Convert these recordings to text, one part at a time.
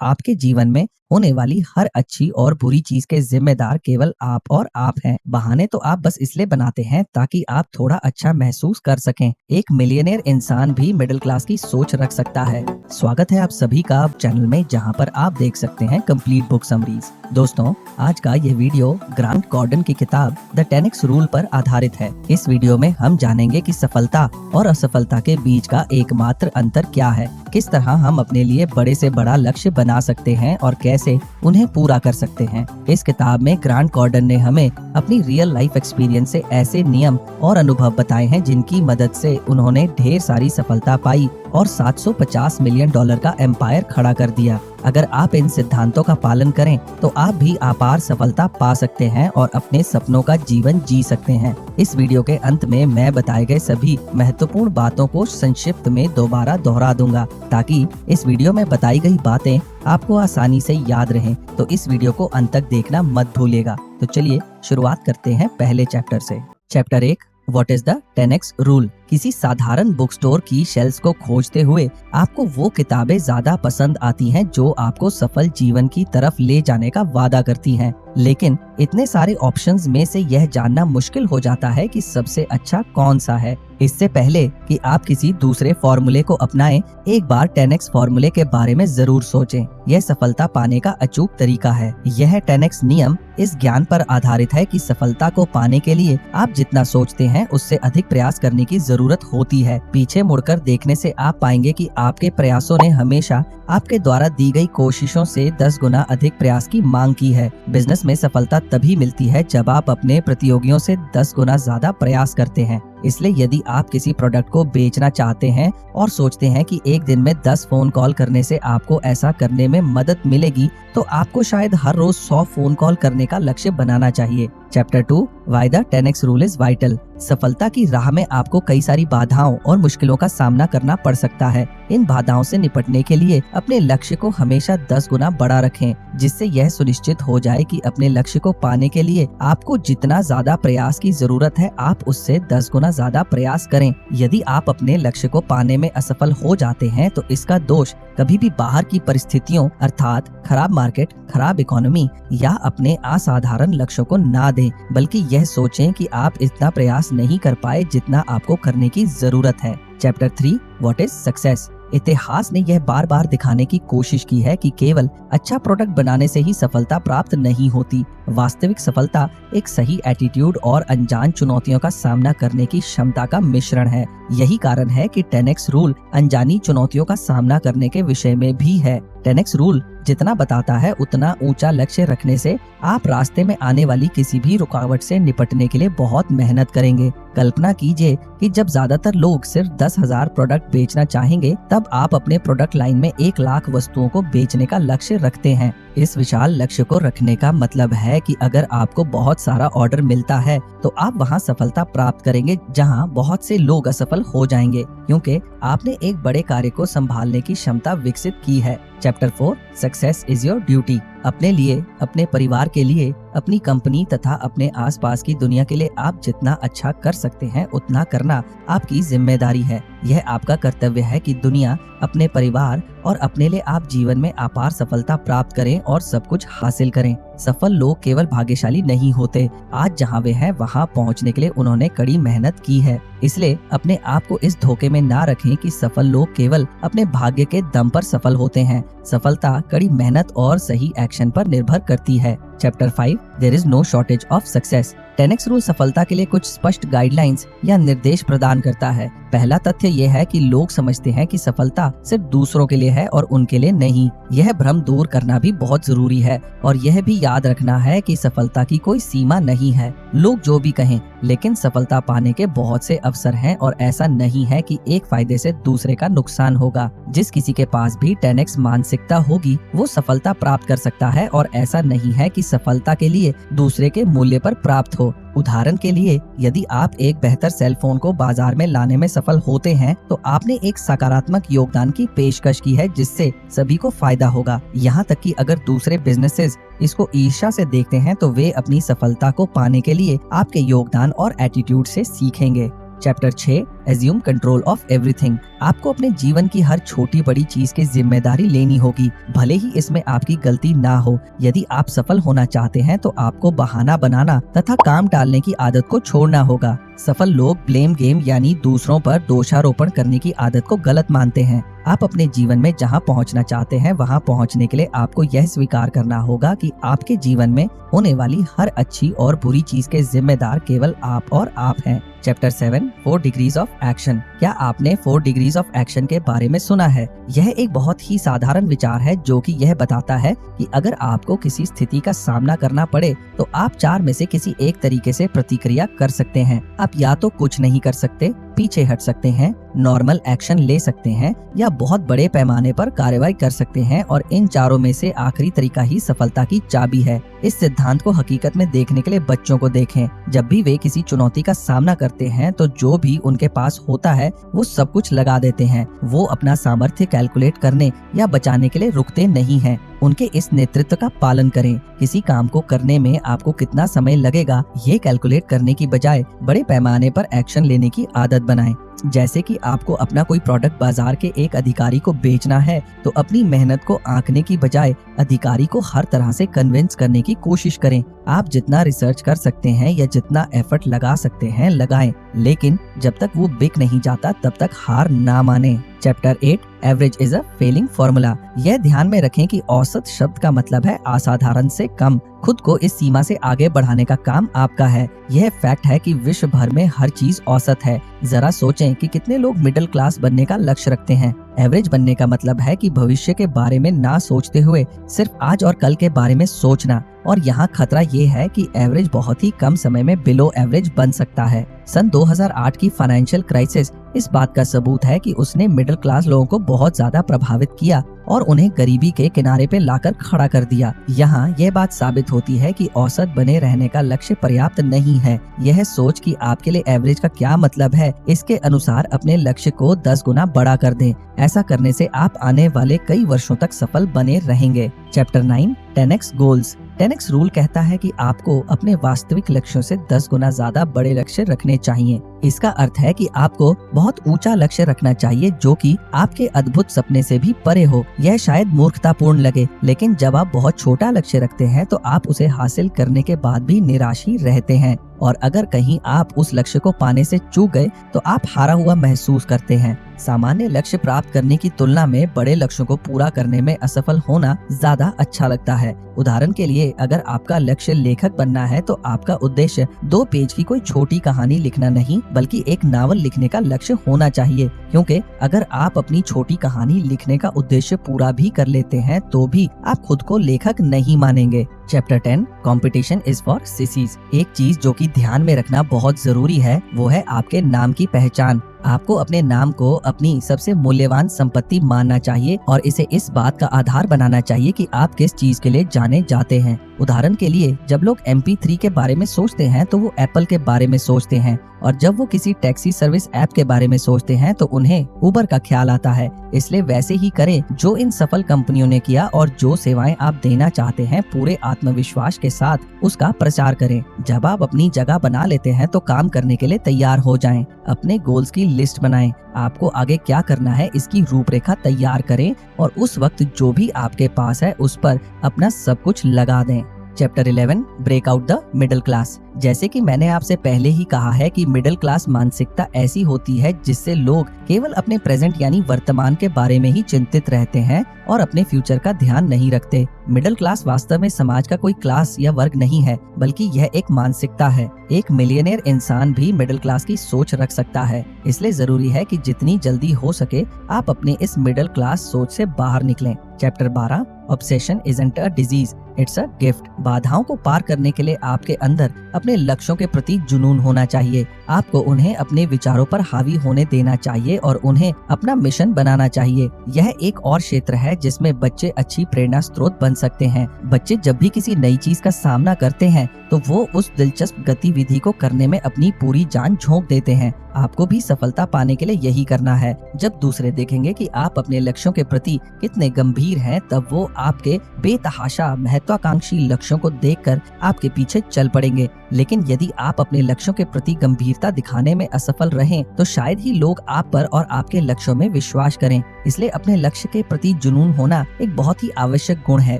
आपके जीवन में होने वाली हर अच्छी और बुरी चीज के जिम्मेदार केवल आप और आप हैं। बहाने तो आप बस इसलिए बनाते हैं ताकि आप थोड़ा अच्छा महसूस कर सकें। एक मिलियनेयर इंसान भी मिडिल क्लास की सोच रख सकता है। स्वागत है आप सभी का चैनल में, जहां पर आप देख सकते हैं कंप्लीट बुक समरीज। दोस्तों, आज का ये वीडियो ग्रांट कॉर्डन की किताब द 10x रूल पर आधारित है। इस वीडियो में हम जानेंगे कि सफलता और असफलता के बीच का एकमात्र अंतर क्या है, किस तरह हम अपने लिए बड़े से बड़ा लक्ष्य बना सकते हैं और कैसे उन्हें पूरा कर सकते हैं। इस किताब में ग्रांट कॉर्डन ने हमें अपनी रियल लाइफ एक्सपीरियंस से ऐसे नियम और अनुभव बताए हैं जिनकी मदद से उन्होंने ढेर सारी सफलता पाई और $750 मिलियन का एम्पायर खड़ा कर दिया। अगर आप इन सिद्धांतों का पालन करें तो आप भी अपार सफलता पा सकते हैं और अपने सपनों का जीवन जी सकते हैं। इस वीडियो के अंत में मैं बताए गए सभी महत्वपूर्ण बातों को संक्षिप्त में दोबारा दोहरा दूंगा ताकि इस वीडियो में बताई गई बातें आपको आसानी से याद रहें। तो इस वीडियो को अंत तक देखना मत भूलिएगा। तो चलिए शुरुआत करते हैं पहले चैप्टर से। Chapter 1, what is the 10x rule. किसी साधारण बुक स्टोर की शेल्फ्स को खोजते हुए आपको वो किताबें ज्यादा पसंद आती हैं जो आपको सफल जीवन की तरफ ले जाने का वादा करती हैं। लेकिन इतने सारे ऑप्शंस में से यह जानना मुश्किल हो जाता है कि सबसे अच्छा कौन सा है। इससे पहले कि आप किसी दूसरे फॉर्मूले को अपनाएं, एक बार 10x फॉर्मूले के बारे में जरूर सोचें। यह सफलता पाने का अचूक तरीका है। यह 10x नियम इस ज्ञान पर आधारित है कि सफलता को पाने के लिए आप जितना सोचते हैं उससे अधिक प्रयास करने की जरूरत होती है। पीछे मुड़कर देखने से आप पाएंगे कि आपके प्रयासों ने हमेशा आपके द्वारा दी गई कोशिशों से 10 गुना अधिक प्रयास की मांग की है। बिजनेस में सफलता तभी मिलती है जब आप अपने प्रतियोगियों से 10 गुना ज्यादा प्रयास करते हैं। इसलिए यदि आप किसी प्रोडक्ट को बेचना चाहते हैं और सोचते हैं कि एक दिन में 10 फोन कॉल करने से आपको ऐसा करने में मदद मिलेगी, तो आपको शायद हर रोज 100 फोन कॉल करने का लक्ष्य बनाना चाहिए। Chapter 2, why the 10x rule is vital. सफलता की राह में आपको कई सारी बाधाओं और मुश्किलों का सामना करना पड़ सकता है। इन बाधाओं से निपटने के लिए अपने लक्ष्य को हमेशा 10 गुना बड़ा रखें, जिससे यह सुनिश्चित हो जाए कि अपने लक्ष्य को पाने के लिए आपको जितना ज्यादा प्रयास की जरूरत है आप उससे 10 गुना ज्यादा प्रयास करें। यदि आप अपने लक्ष्य को पाने में असफल हो जाते हैं तो इसका दोष कभी भी बाहर की परिस्थितियों अर्थात खराब मार्केट, खराब इकोनॉमी या अपने असाधारण लक्ष्यों को ना दें, बल्कि यह सोचें कि आप इतना प्रयास नहीं कर पाए जितना आपको करने की जरूरत है। Chapter 3, what is success. इतिहास ने यह बार बार दिखाने की कोशिश की है कि केवल अच्छा प्रोडक्ट बनाने से ही सफलता प्राप्त नहीं होती। वास्तविक सफलता एक सही एटीट्यूड और अनजान चुनौतियों का सामना करने की क्षमता का मिश्रण है। यही कारण है कि 10x रूल अनजानी चुनौतियों का सामना करने के विषय में भी है। 10x रूल जितना बताता है उतना ऊंचा लक्ष्य रखने से आप रास्ते में आने वाली किसी भी रुकावट से निपटने के लिए बहुत मेहनत करेंगे। कल्पना कीजिए कि जब ज्यादातर लोग सिर्फ 10,000 प्रोडक्ट बेचना चाहेंगे, तब आप अपने प्रोडक्ट लाइन में 1 लाख वस्तुओं को बेचने का लक्ष्य रखते हैं। इस विशाल लक्ष्य को रखने का मतलब है कि अगर आपको बहुत सारा ऑर्डर मिलता है तो आप वहां सफलता प्राप्त करेंगे जहां बहुत से लोग असफल हो जाएंगे, क्योंकि आपने एक बड़े कार्य को संभालने की क्षमता विकसित की है। Chapter 4, success is your duty. अपने लिए, अपने परिवार के लिए, अपनी कंपनी तथा अपने आसपास की दुनिया के लिए आप जितना अच्छा कर सकते हैं उतना करना आपकी जिम्मेदारी है। यह आपका कर्तव्य है कि दुनिया, अपने परिवार और अपने लिए आप जीवन में अपार सफलता प्राप्त करें और सब कुछ हासिल करें। सफल लोग केवल भाग्यशाली नहीं होते, आज जहां वे हैं वहां पहुंचने के लिए उन्होंने कड़ी मेहनत की है। इसलिए अपने आप को इस धोखे में ना रखें कि सफल लोग केवल अपने भाग्य के दम पर सफल होते हैं। सफलता कड़ी मेहनत और सही एक्शन पर निर्भर करती है। Chapter 5, there is no shortage of success. 10x rule सफलता के लिए कुछ स्पष्ट गाइडलाइंस या निर्देश प्रदान करता है। पहला तथ्य यह है कि लोग समझते हैं कि सफलता सिर्फ दूसरों के लिए है और उनके लिए नहीं। यह भ्रम दूर करना भी बहुत जरूरी है और यह भी याद रखना है कि सफलता की कोई सीमा नहीं है। लोग जो भी कहें, लेकिन सफलता पाने के बहुत से अवसर हैं और ऐसा नहीं है कि एक फायदे से दूसरे का नुकसान होगा। जिस किसी के पास भी 10x मानसिकता होगी वो सफलता प्राप्त कर सकता है और ऐसा नहीं है कि सफलता के लिए दूसरे के मूल्य पर प्राप्त हो। उदाहरण के लिए, यदि आप एक बेहतर सेल फोन को बाजार में लाने में सफल होते हैं तो आपने एक सकारात्मक योगदान की पेशकश की है जिससे सभी को फायदा होगा। यहाँ तक कि अगर दूसरे बिजनेसेस इसको ईर्ष्या से देखते हैं तो वे अपनी सफलता को पाने के लिए आपके योगदान और एटीट्यूड से सीखेंगे। Chapter 6 assume control of everything. आपको अपने जीवन की हर छोटी बड़ी चीज की जिम्मेदारी लेनी होगी, भले ही इसमें आपकी गलती ना हो। यदि आप सफल होना चाहते हैं तो आपको बहाना बनाना तथा काम टालने की आदत को छोड़ना होगा। सफल लोग ब्लेम गेम यानी दूसरों पर दोषारोपण करने की आदत को गलत मानते हैं। आप अपने जीवन में जहां पहुंचना चाहते हैं वहां पहुंचने के लिए आपको यह स्वीकार करना होगा कि आपके जीवन में होने वाली हर अच्छी और बुरी चीज के जिम्मेदार केवल आप और आप हैं। Chapter 7 4 degrees of action. क्या आपने 4 डिग्रीज ऑफ एक्शन के बारे में सुना है? यह एक बहुत ही साधारण विचार है जो कि यह बताता है कि अगर आपको किसी स्थिति का सामना करना पड़े तो आप 4 में से किसी एक तरीके से प्रतिक्रिया कर सकते हैं। आप या तो कुछ नहीं कर सकते, पीछे हट सकते हैं, नॉर्मल एक्शन ले सकते हैं या बहुत बड़े पैमाने पर कार्रवाई कर सकते हैं, और इन चारों में से आखिरी तरीका ही सफलता की चाबी है। इस सिद्धांत को हकीकत में देखने के लिए बच्चों को देखें। जब भी वे किसी चुनौती का सामना करते हैं तो जो भी उनके पास होता है वो सब कुछ लगा देते हैं। वो अपना सामर्थ्य कैलकुलेट करने या बचाने के लिए रुकते नहीं हैं। उनके इस नेतृत्व का पालन करें। किसी काम को करने में आपको कितना समय लगेगा ये कैलकुलेट करने की बजाय बड़े पैमाने पर एक्शन लेने की आदत बनाएं। जैसे कि आपको अपना कोई प्रोडक्ट बाजार के एक अधिकारी को बेचना है तो अपनी मेहनत को आंकने की बजाय अधिकारी को हर तरह से कन्विंस करने की कोशिश करें। आप जितना रिसर्च कर सकते हैं या जितना एफर्ट लगा सकते हैं लगाएं, लेकिन जब तक वो बिक नहीं जाता तब तक हार ना माने। Chapter 8 average is a failing formula. यह ध्यान में रखें कि औसत शब्द का मतलब है असाधारण से कम। खुद को इस सीमा से आगे बढ़ाने का काम आपका है। यह फैक्ट है कि विश्व भर में हर चीज औसत है। जरा सोचें कि कितने लोग मिडिल क्लास बनने का लक्ष्य रखते हैं। एवरेज बनने का मतलब है कि भविष्य के बारे में ना सोचते हुए सिर्फ आज और कल के बारे में सोचना, और यहाँ खतरा ये है कि एवरेज बहुत ही कम समय में बिलो एवरेज बन सकता है। सन 2008 की फाइनेंशियल क्राइसिस इस बात का सबूत है कि उसने मिडिल क्लास लोगों को बहुत ज्यादा प्रभावित किया और उन्हें गरीबी के किनारे पे लाकर खड़ा कर दिया। यहाँ यह बात साबित होती है कि औसत बने रहने का लक्ष्य पर्याप्त नहीं है। यह सोच कि आपके लिए एवरेज का क्या मतलब है, इसके अनुसार अपने लक्ष्य को 10 गुना बड़ा कर दें। ऐसा करने से आप आने वाले कई वर्षों तक सफल बने रहेंगे। Chapter 9 10x goals. 10x rule कहता है कि आपको अपने वास्तविक लक्ष्यों से 10 गुना ज्यादा बड़े लक्ष्य रखने चाहिए। इसका अर्थ है कि आपको बहुत ऊंचा लक्ष्य रखना चाहिए जो कि आपके अद्भुत सपने से भी परे हो। यह शायद मूर्खतापूर्ण लगे, लेकिन जब आप बहुत छोटा लक्ष्य रखते हैं तो आप उसे हासिल करने के बाद भी निराश ही रहते हैं, और अगर कहीं आप उस लक्ष्य को पाने से चूक गए तो आप हारा हुआ महसूस करते हैं। सामान्य लक्ष्य प्राप्त करने की तुलना में बड़े लक्ष्यों को पूरा करने में असफल होना ज्यादा अच्छा लगता है। उदाहरण के लिए, अगर आपका लक्ष्य लेखक बनना है तो आपका उद्देश्य 2 पेज की कोई छोटी कहानी लिखना नहीं बल्कि एक नावल लिखने का लक्ष्य होना चाहिए, क्योंकि अगर आप अपनी छोटी कहानी लिखने का उद्देश्य पूरा भी कर लेते हैं तो भी आप खुद को लेखक नहीं मानेंगे। Chapter 10 competition is for sissies. एक चीज जो कि ध्यान में रखना बहुत जरूरी है वो है आपके नाम की पहचान। आपको अपने नाम को अपनी सबसे मूल्यवान संपत्ति मानना चाहिए और इसे इस बात का आधार बनाना चाहिए कि आप किस चीज के लिए जाने जाते हैं। उदाहरण के लिए, जब लोग MP3 के बारे में सोचते हैं तो वो एप्पल के बारे में सोचते हैं, और जब वो किसी टैक्सी सर्विस ऐप के बारे में सोचते हैं तो उन्हें उबर का ख्याल आता है। इसलिए वैसे ही करें जो इन सफल कंपनियों ने किया, और जो सेवाएं आप देना चाहते हैं पूरे आत्मविश्वास के साथ उसका प्रचार करें। जब आप अपनी जगह बना लेते हैं तो काम करने के लिए तैयार हो जाएं। अपने गोल्स की लिस्ट बनाएं। आपको आगे क्या करना है इसकी रूपरेखा तैयार करें, और उस वक्त जो भी आपके पास है उस पर अपना सब कुछ लगा दें। Chapter 11 break out the middle class. जैसे कि मैंने आपसे पहले ही कहा है कि मिडिल क्लास मानसिकता ऐसी होती है जिससे लोग केवल अपने प्रेजेंट यानी वर्तमान के बारे में ही चिंतित रहते हैं और अपने फ्यूचर का ध्यान नहीं रखते। मिडिल क्लास वास्तव में समाज का कोई क्लास या वर्ग नहीं है, बल्कि यह एक मानसिकता है। एक मिलियनेयर इंसान भी मिडिल क्लास की सोच रख सकता है। इसलिए जरूरी है कि जितनी जल्दी हो सके आप अपने इस मिडिल क्लास सोच से बाहर निकलें। Chapter 12 obsession isn't a disease, it's a gift. बाधाओं को पार करने के लिए आपके अंदर अपने लक्ष्यों के प्रति जुनून होना चाहिए। आपको उन्हें अपने विचारों पर हावी होने देना चाहिए और उन्हें अपना मिशन बनाना चाहिए। यह एक और क्षेत्र है जिसमें बच्चे अच्छी प्रेरणा स्रोत बन सकते हैं। बच्चे जब भी किसी नई चीज का सामना करते हैं तो वो उस दिलचस्प गतिविधि को करने में अपनी पूरी जान झोंक देते हैं। आपको भी सफलता पाने के लिए यही करना है। जब दूसरे देखेंगे कि आप अपने लक्ष्यों के प्रति कितने गंभीर हैं, तब वो आपके बेतहाशा महत्वाकांक्षी लक्ष्यों को देखकर आपके पीछे चल पड़ेंगे। लेकिन यदि आप अपने लक्ष्यों के प्रति गंभीरता दिखाने में असफल रहें, तो शायद ही लोग आप पर और आपके लक्ष्यों में विश्वास करें। इसलिए अपने लक्ष्य के प्रति जुनून होना एक बहुत ही आवश्यक गुण है,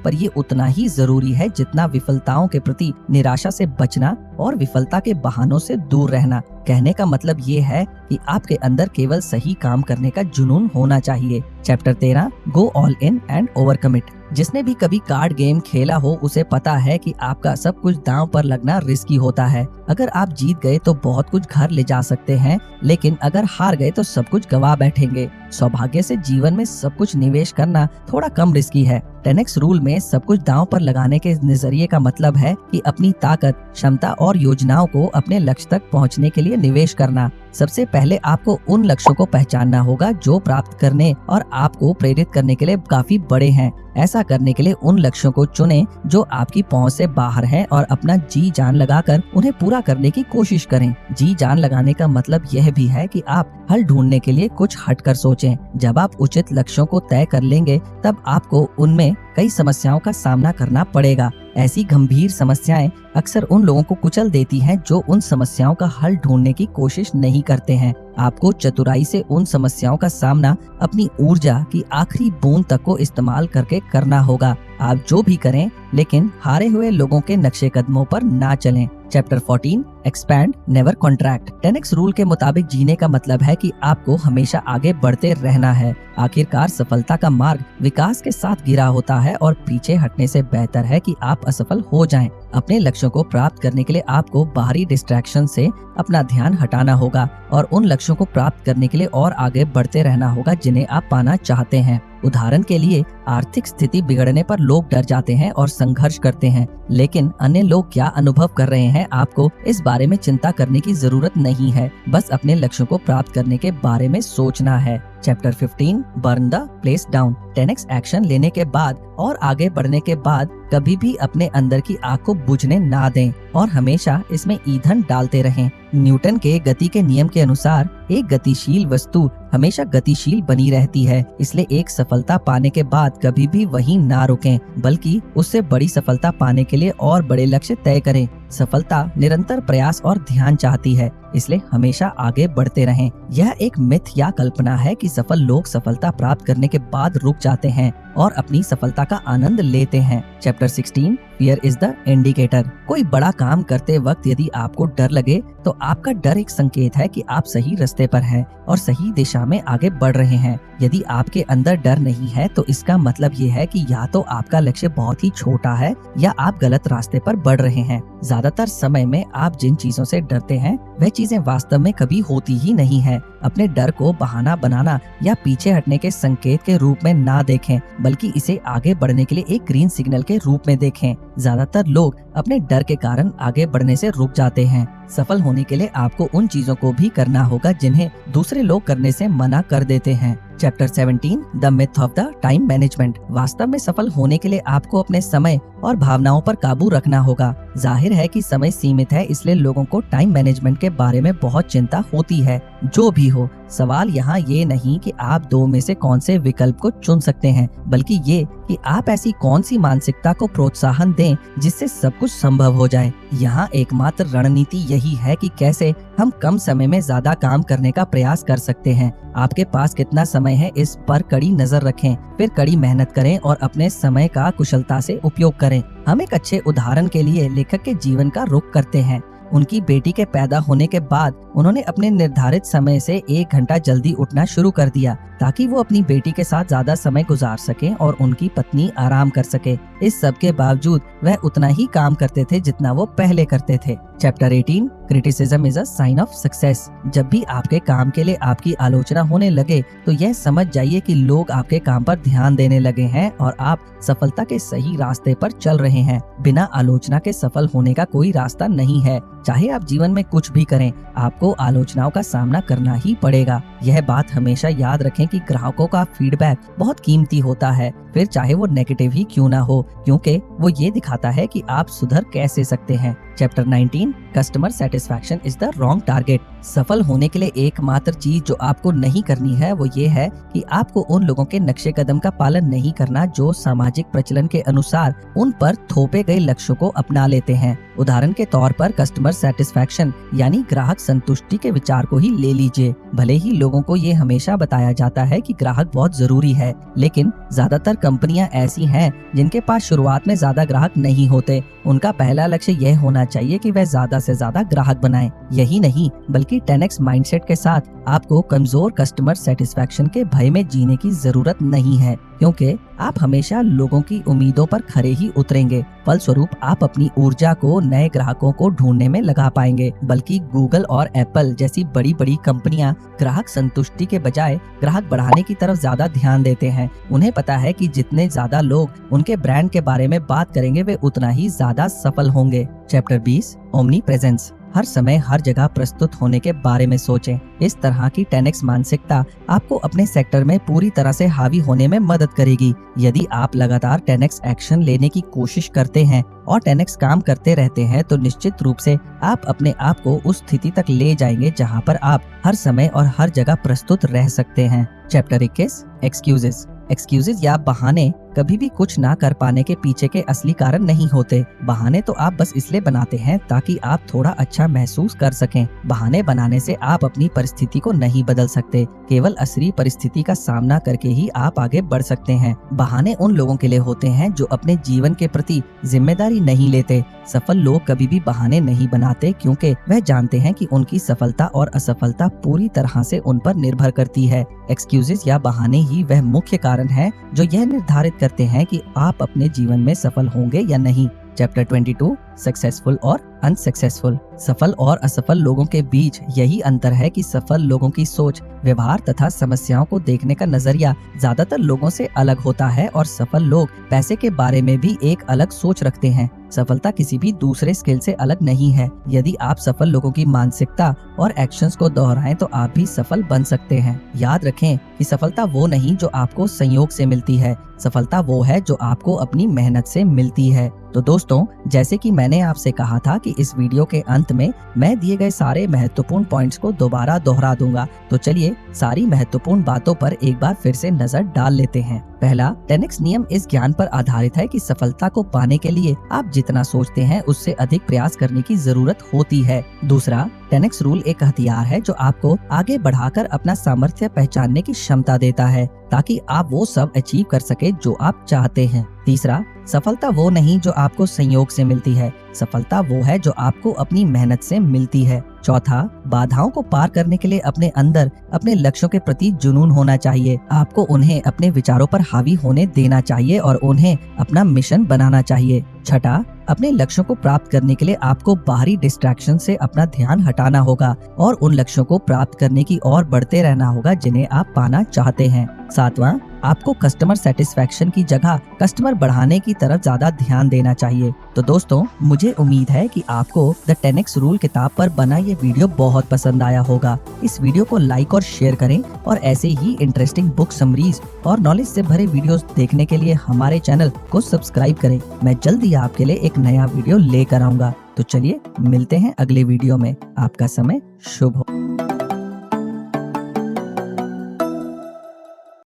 पर ये उतना ही जरूरी है जितना विफलताओं के प्रति निराशा से बचना और विफलता के बहानों से दूर रहना। कहने का मतलब ये है कि आपके अंदर केवल सही काम करने का जुनून होना चाहिए। Chapter 13, go all in and overcome it. जिसने भी कभी कार्ड गेम खेला हो उसे पता है कि आपका सब कुछ दांव पर लगना रिस्की होता है। अगर आप जीत गए तो बहुत कुछ घर ले जा सकते हैं, लेकिन अगर हार गए तो सब कुछ गवा बैठेंगे। सौभाग्य से जीवन में सब कुछ निवेश करना थोड़ा कम रिस्की है। 10x रूल में सब कुछ दांव पर लगाने के नजरिए का मतलब है कि अपनी ताकत, क्षमता और योजनाओं को अपने लक्ष्य तक पहुंचने के लिए निवेश करना। सबसे पहले आपको उन लक्ष्यों को पहचानना होगा जो प्राप्त करने और आपको प्रेरित करने के लिए काफी बड़े हैं। ऐसा करने के लिए उन लक्ष्यों को चुनें जो आपकी पहुंच से बाहर हैं और अपना जी जान लगाकर उन्हें पूरा करने की कोशिश करें। जी जान लगाने का मतलब यह भी है कि आप हल ढूंढने के लिए कुछ हटकर सोचें। जब आप उचित लक्ष्यों को तय कर लेंगे, तब आपको उनमें कई समस्याओं का सामना करना पड़ेगा। ऐसी गंभीर समस्याएं अक्सर उन लोगों को कुचल देती हैं जो उन समस्याओं का हल ढूंढने की कोशिश नहीं करते हैं। आपको चतुराई से उन समस्याओं का सामना अपनी ऊर्जा की आखिरी बूंद तक को इस्तेमाल करके करना होगा। आप जो भी करें, लेकिन हारे हुए लोगों के नक्शे कदमों पर ना चलें। Chapter 14, expand never contract. 10x rule के मुताबिक जीने का मतलब है कि आपको हमेशा आगे बढ़ते रहना है। आखिरकार सफलता का मार्ग विकास के साथ घिरा होता है और पीछे हटने से बेहतर है कि आप असफल हो जाएं। अपने लक्ष्यों को प्राप्त करने के लिए आपको बाहरी डिस्ट्रैक्शन से अपना ध्यान हटाना होगा और उन लक्ष्यों को प्राप्त करने के लिए और आगे बढ़ते रहना होगा जिन्हें आप पाना चाहते हैं। उदाहरण के लिए, आर्थिक स्थिति बिगड़ने पर लोग डर जाते हैं और संघर्ष करते हैं, लेकिन अन्य लोग क्या अनुभव कर रहे हैं, आपको इस बारे में चिंता करने की जरूरत नहीं है। बस अपने लक्ष्यों को प्राप्त करने के बारे में सोचना है। Chapter 15, burn the place down. 10x action लेने के बाद और आगे बढ़ने के बाद कभी भी अपने अंदर की आग को बुझने ना दें और हमेशा इसमें ईंधन डालते रहें। न्यूटन के गति के नियम के अनुसार एक गतिशील वस्तु हमेशा गतिशील बनी रहती है। इसलिए एक सफलता पाने के बाद कभी भी वहीं ना रुकें, बल्कि उससे बड़ी सफलता पाने के लिए और बड़े लक्ष्य तय करें। सफलता निरंतर प्रयास और ध्यान चाहती है, इसलिए हमेशा आगे बढ़ते रहें। यह एक मिथ या कल्पना है कि सफल लोग सफलता प्राप्त करने के बाद रुक जाते हैं और अपनी सफलता का आनंद लेते हैं। Chapter 16, fear is the indicator. कोई बड़ा काम करते वक्त यदि आपको डर लगे, तो आपका डर एक संकेत है कि आप सही रास्ते पर हैं और सही दिशा में आगे बढ़ रहे हैं। यदि आपके अंदर डर नहीं है, तो इसका मतलब ये है कि या तो आपका लक्ष्य बहुत ही छोटा है या आप गलत रास्ते पर बढ़ रहे हैं। ज्यादातर समय में आप जिन चीजों से डरते हैं वह चीजें वास्तव में कभी होती ही नहीं है। अपने डर को बहाना बनाना या पीछे हटने के संकेत के रूप में ना देखें, बल्कि इसे आगे बढ़ने के लिए एक ग्रीन सिग्नल के रूप में देखें। ज्यादातर लोग अपने डर के कारण आगे बढ़ने से रुक जाते हैं। सफल होने के लिए आपको उन चीजों को भी करना होगा जिन्हें दूसरे लोग करने से मना कर देते हैं। Chapter 17, the myth of the time management. वास्तव में सफल होने के लिए आपको अपने समय और भावनाओं पर काबू रखना होगा। जाहिर है कि समय सीमित है, इसलिए लोगों को टाइम मैनेजमेंट के बारे में बहुत चिंता होती है। जो भी हो, सवाल यहाँ ये नहीं कि आप दो में से कौन से विकल्प को चुन सकते हैं, बल्कि ये कि आप ऐसी कौन सी मानसिकता को प्रोत्साहन दें जिससे सब कुछ संभव हो जाए। यहाँ एकमात्र रणनीति यही है कि कैसे हम कम समय में ज्यादा काम करने का प्रयास कर सकते हैं। आपके पास कितना समय है, इस पर कड़ी नजर रखें, फिर कड़ी मेहनत करें और अपने समय का कुशलता से उपयोग करें। हम एक अच्छे उदाहरण के लिए लेखक के जीवन का रुख करते हैं। उनकी बेटी के पैदा होने के बाद उन्होंने अपने निर्धारित समय से 1 घंटा जल्दी उठना शुरू कर दिया ताकि वो अपनी बेटी के साथ ज्यादा समय गुजार सकें और उनकी पत्नी आराम कर सके। इस सब के बावजूद वह उतना ही काम करते थे जितना वो पहले करते थे। Chapter 18, criticism is a sign of success. जब भी आपके काम के लिए आपकी आलोचना होने लगे, तो यह समझ जाइए कि लोग आपके काम पर ध्यान देने लगे हैं और आप सफलता के सही रास्ते पर चल रहे हैं। बिना आलोचना के सफल होने का कोई रास्ता नहीं है। चाहे आप जीवन में कुछ भी करें, आपको आलोचनाओं का सामना करना ही पड़ेगा। यह बात हमेशा याद रखें कि ग्राहकों का फीडबैक बहुत कीमती होता है, फिर चाहे वो नेगेटिव ही क्यों ना हो, क्योंकि वो ये दिखाता है कि आप सुधर कैसे सकते हैं। Chapter 19, customer satisfaction is the wrong target. सफल होने के लिए एकमात्र चीज जो आपको नहीं करनी है वो ये है कि आपको उन लोगों के नक्शे कदम का पालन नहीं करना जो सामाजिक प्रचलन के अनुसार उन पर थोपे गए लक्ष्यों को अपना लेते हैं। उदाहरण के तौर पर कस्टमर सेटिस्फैक्शन यानी ग्राहक संतुष्टि के विचार को ही ले लीजिए। भले ही लोगों को ये हमेशा बताया जाता है कि ग्राहक बहुत जरूरी है, लेकिन ज्यादातर कंपनियां ऐसी हैं जिनके पास शुरुआत में ज्यादा ग्राहक नहीं होते। उनका पहला लक्ष्य यह होना चाहिए कि वह ज्यादा से ज्यादा ग्राहक बनाएं। यही नहीं बल्कि 10x माइंडसेट के साथ आपको कमजोर कस्टमर सेटिस्फैक्शन के भय में जीने की जरूरत नहीं है, क्योंकि आप हमेशा लोगों की उम्मीदों पर खरे ही उतरेंगे। फलस्वरूप आप अपनी ऊर्जा को नए ग्राहकों को ढूंढने में लगा पाएंगे। बल्कि गूगल और एप्पल जैसी बड़ी बड़ी कंपनियां ग्राहक संतुष्टि के बजाय ग्राहक बढ़ाने की तरफ ज्यादा ध्यान देते हैं। उन्हें पता है कि जितने ज्यादा लोग उनके ब्रांड के बारे में बात करेंगे वे उतना ही ज्यादा सफल होंगे। Chapter 20, omni presence. हर समय हर जगह प्रस्तुत होने के बारे में सोचें। इस तरह की 10x मानसिकता आपको अपने सेक्टर में पूरी तरह से हावी होने में मदद करेगी। यदि आप लगातार 10x एक्शन लेने की कोशिश करते हैं और 10x काम करते रहते हैं तो निश्चित रूप से आप अपने आप को उस स्थिति तक ले जाएंगे जहां पर आप हर समय और हर जगह प्रस्तुत रह सकते हैं। Chapter 21, excuses. एक्सक्यूजेस या बहाने कभी भी कुछ ना कर पाने के पीछे के असली कारण नहीं होते। बहाने तो आप बस इसलिए बनाते हैं ताकि आप थोड़ा अच्छा महसूस कर सकें। बहाने बनाने से आप अपनी परिस्थिति को नहीं बदल सकते, केवल असली परिस्थिति का सामना करके ही आप आगे बढ़ सकते हैं। बहाने उन लोगों के लिए होते हैं जो अपने जीवन के प्रति जिम्मेदारी नहीं लेते। सफल लोग कभी भी बहाने नहीं बनाते, क्योंकि वह जानते हैं कि उनकी सफलता और असफलता पूरी तरह से उन पर निर्भर करती है। एक्सक्यूजेस या बहाने ही वह मुख्य कारण है जो यह निर्धारित करते हैं कि आप अपने जीवन में सफल होंगे या नहीं। चैप्टर 22, सक्सेसफुल और अनसक्सेसफुल। सफल और असफल लोगों के बीच यही अंतर है कि सफल लोगों की सोच, व्यवहार तथा समस्याओं को देखने का नजरिया ज्यादातर लोगों से अलग होता है और सफल लोग पैसे के बारे में भी एक अलग सोच रखते हैं। सफलता किसी भी दूसरे स्किल से अलग नहीं है। यदि आप सफल लोगों की मानसिकता और एक्शंस को दोहराएं तो आप भी सफल बन सकते हैं। याद रखें कि सफलता वो नहीं जो आपको संयोग से मिलती है, सफलता वो है जो आपको अपनी मेहनत से मिलती है। तो दोस्तों, जैसे कि मैंने आपसे कहा था कि इस वीडियो के अंत में मैं दिए गए सारे महत्वपूर्ण पॉइंट्स को दोबारा दोहरा दूंगा, तो चलिए सारी महत्वपूर्ण बातों पर एक बार फिर से नजर डाल लेते हैं। पहला, 10x नियम इस ज्ञान पर आधारित है कि सफलता को पाने के लिए आप जितना सोचते हैं उससे अधिक प्रयास करने की जरूरत होती है। दूसरा, 10x रूल एक हथियार है जो आपको आगे बढ़ाकर अपना सामर्थ्य पहचानने की क्षमता देता है ताकि आप वो सब अचीव कर सके जो आप चाहते हैं। तीसरा, सफलता वो नहीं जो आपको संयोग से मिलती है, सफलता वो है जो आपको अपनी मेहनत से मिलती है। चौथा, बाधाओं को पार करने के लिए अपने अंदर अपने लक्ष्यों के प्रति जुनून होना चाहिए। आपको उन्हें अपने विचारों पर हावी होने देना चाहिए और उन्हें अपना मिशन बनाना चाहिए। छठा, अपने लक्ष्यों को प्राप्त करने के लिए आपको बाहरी डिस्ट्रैक्शन से अपना ध्यान हटाना होगा और उन लक्ष्यों को प्राप्त करने की ओर बढ़ते रहना होगा जिन्हें आप पाना चाहते हैं। सातवां, आपको कस्टमर सेटिस्फैक्शन की जगह कस्टमर बढ़ाने की तरफ ज्यादा ध्यान देना चाहिए। तो दोस्तों, मुझे उम्मीद है कि आपको द 10x रूल किताब पर बना ये वीडियो बहुत पसंद आया होगा। इस वीडियो को लाइक और शेयर करें और ऐसे ही इंटरेस्टिंग बुक समरीज और नॉलेज से भरे वीडियोस देखने के लिए हमारे चैनल को सब्सक्राइब करें। मैं जल्दी आपके लिए एक नया वीडियो लेकर आऊंगा। तो चलिए मिलते हैं अगले वीडियो में। आपका समय शुभ हो।